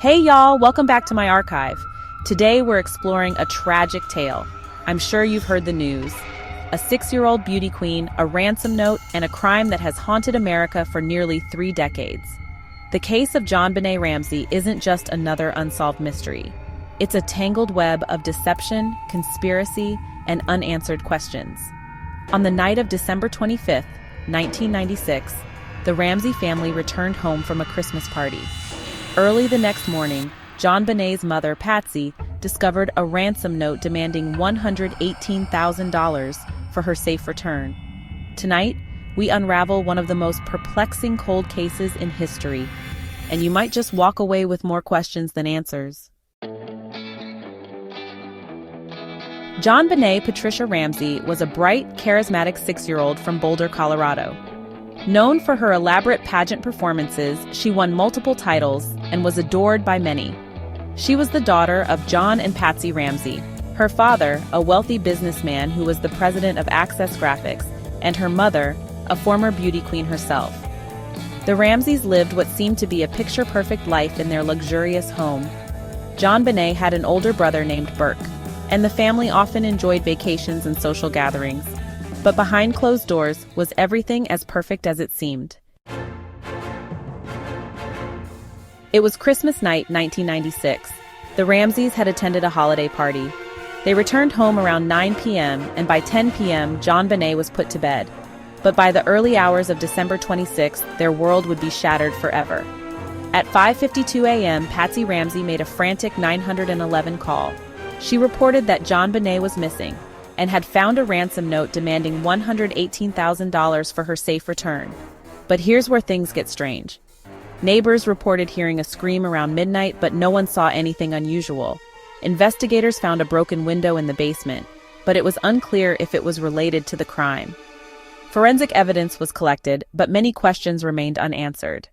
Hey y'all, welcome back to my archive. Today we're exploring a tragic tale. I'm sure you've heard the news. A 6-year-old beauty queen, a ransom note, and a crime that has haunted America for nearly 3 decades. The case of JonBenét Ramsey isn't just another unsolved mystery. It's a tangled web of deception, conspiracy, and unanswered questions. On the night of December 25th, 1996, the Ramsey family returned home from a Christmas party. Early the next morning, JonBenét's mother, Patsy, discovered a ransom note demanding $118,000 for her safe return. Tonight, we unravel one of the most perplexing cold cases in history, and you might just walk away with more questions than answers. JonBenét Patricia Ramsey was a bright, charismatic 6-year-old from Boulder, Colorado. Known for her elaborate pageant performances, she won multiple titles and was adored by many. She was the daughter of John and Patsy Ramsey, her father, a wealthy businessman who was the president of Access Graphics, and her mother, a former beauty queen herself. The Ramseys lived what seemed to be a picture-perfect life in their luxurious home. JonBenét had an older brother named Burke, and the family often enjoyed vacations and social gatherings. But behind closed doors was everything as perfect as it seemed. It was Christmas night, 1996. The Ramseys had attended a holiday party. They returned home around 9 p.m., and by 10 p.m., JonBenét was put to bed. But by the early hours of December 26th, their world would be shattered forever. At 5:52 a.m., Patsy Ramsey made a frantic 911 call. She reported that JonBenét was missing and had found a ransom note demanding $118,000 for her safe return. But here's where things get strange. Neighbors reported hearing a scream around midnight, but no one saw anything unusual. Investigators found a broken window in the basement, but it was unclear if it was related to the crime. Forensic evidence was collected, but many questions remained unanswered.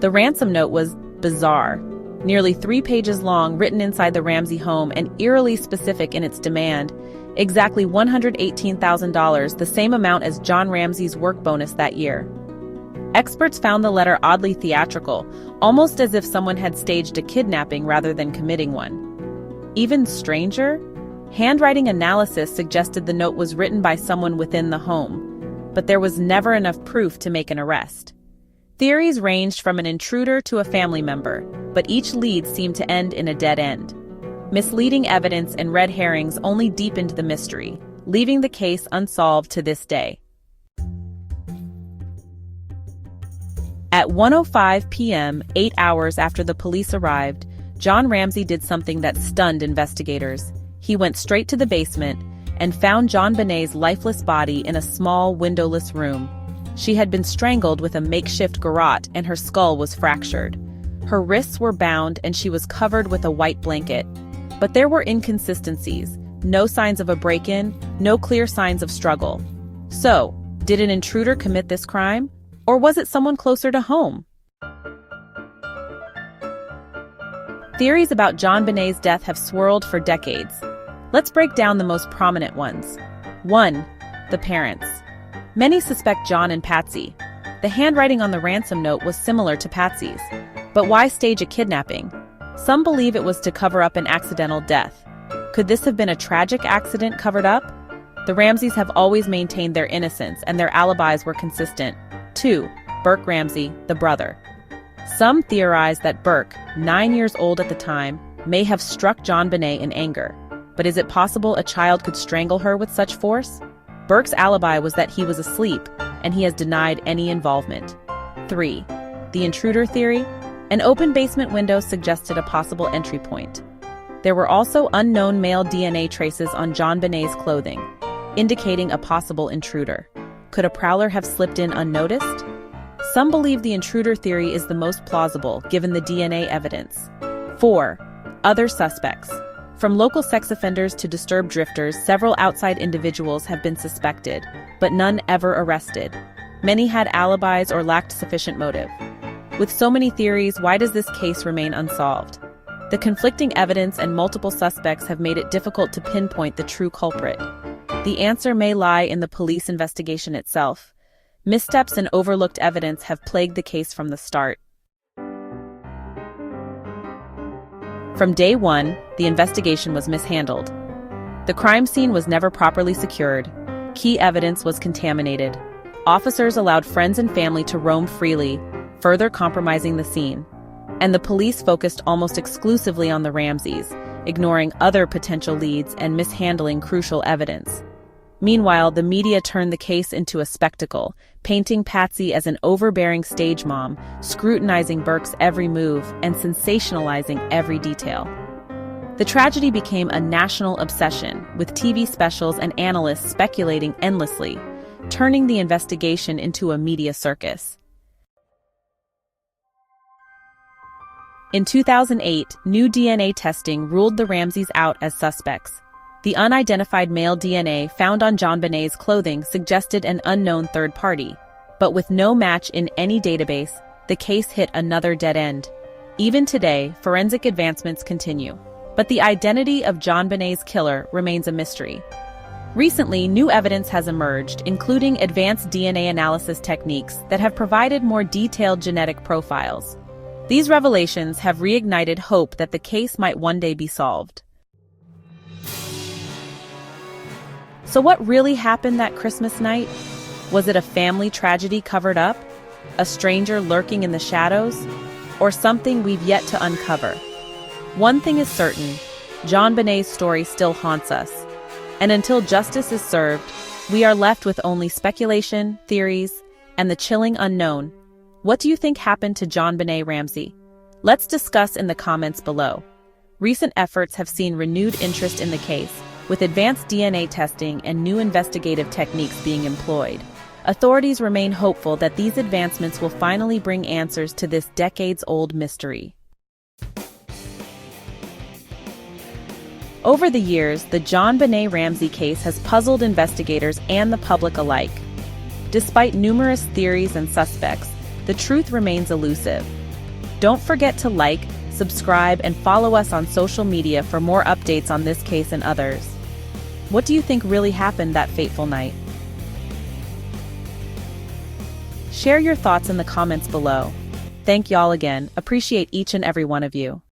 The ransom note was bizarre. Nearly 3 pages long, written inside the Ramsey home and eerily specific in its demand, exactly $118,000, the same amount as John Ramsey's work bonus that year. Experts found the letter oddly theatrical, almost as if someone had staged a kidnapping rather than committing one. Even stranger, handwriting analysis suggested the note was written by someone within the home, but there was never enough proof to make an arrest. Theories ranged from an intruder to a family member, but each lead seemed to end in a dead end. Misleading evidence and red herrings only deepened the mystery, leaving the case unsolved to this day. At 1:05 p.m., 8 hours after the police arrived, John Ramsey did something that stunned investigators. He went straight to the basement and found JonBenét's lifeless body in a small, windowless room. She had been strangled with a makeshift garrote and her skull was fractured. Her wrists were bound and she was covered with a white blanket. But there were inconsistencies, no signs of a break-in, no clear signs of struggle. So, did an intruder commit this crime? Or was it someone closer to home? Theories about JonBenét's death have swirled for decades. Let's break down the most prominent ones. 1. The parents. Many suspect John and Patsy. The handwriting on the ransom note was similar to Patsy's. But why stage a kidnapping? Some believe it was to cover up an accidental death. Could this have been a tragic accident covered up? The Ramseys have always maintained their innocence, and their alibis were consistent. 2. Burke Ramsey, the brother. Some theorize that Burke, 9 years old at the time, may have struck JonBenét in anger. But is it possible a child could strangle her with such force? Burke's alibi was that he was asleep, and he has denied any involvement. 3. The intruder theory. An open basement window suggested a possible entry point. There were also unknown male DNA traces on JonBenét's clothing, indicating a possible intruder. Could a prowler have slipped in unnoticed? Some believe the intruder theory is the most plausible, given the DNA evidence. 4. Other suspects. From local sex offenders to disturbed drifters, several outside individuals have been suspected, but none ever arrested. Many had alibis or lacked sufficient motive. With so many theories, why does this case remain unsolved? The conflicting evidence and multiple suspects have made it difficult to pinpoint the true culprit. The answer may lie in the police investigation itself. Missteps and overlooked evidence have plagued the case from the start. From day one, the investigation was mishandled. The crime scene was never properly secured. Key evidence was contaminated. Officers allowed friends and family to roam freely, further compromising the scene. And the police focused almost exclusively on the Ramseys, ignoring other potential leads and mishandling crucial evidence. Meanwhile, the media turned the case into a spectacle, painting Patsy as an overbearing stage mom, scrutinizing Burke's every move and sensationalizing every detail. The tragedy became a national obsession, with TV specials and analysts speculating endlessly, turning the investigation into a media circus. In 2008, new DNA testing ruled the Ramseys out as suspects. The unidentified male DNA found on JonBenét's clothing suggested an unknown third party. But with no match in any database, the case hit another dead end. Even today, forensic advancements continue. But the identity of JonBenét's killer remains a mystery. Recently, new evidence has emerged, including advanced DNA analysis techniques that have provided more detailed genetic profiles. These revelations have reignited hope that the case might one day be solved. So what really happened that Christmas night? Was it a family tragedy covered up? A stranger lurking in the shadows? Or something we've yet to uncover? One thing is certain, JonBenét's story still haunts us. And until justice is served, we are left with only speculation, theories, and the chilling unknown. What do you think happened to JonBenét Ramsey? Let's discuss in the comments below. Recent efforts have seen renewed interest in the case, with advanced DNA testing and new investigative techniques being employed. Authorities remain hopeful that these advancements will finally bring answers to this decades-old mystery. Over the years, the JonBenét Ramsey case has puzzled investigators and the public alike. Despite numerous theories and suspects, the truth remains elusive. Don't forget to like, subscribe, and follow us on social media for more updates on this case and others. What do you think really happened that fateful night? Share your thoughts in the comments below. Thank y'all again. Appreciate each and every one of you.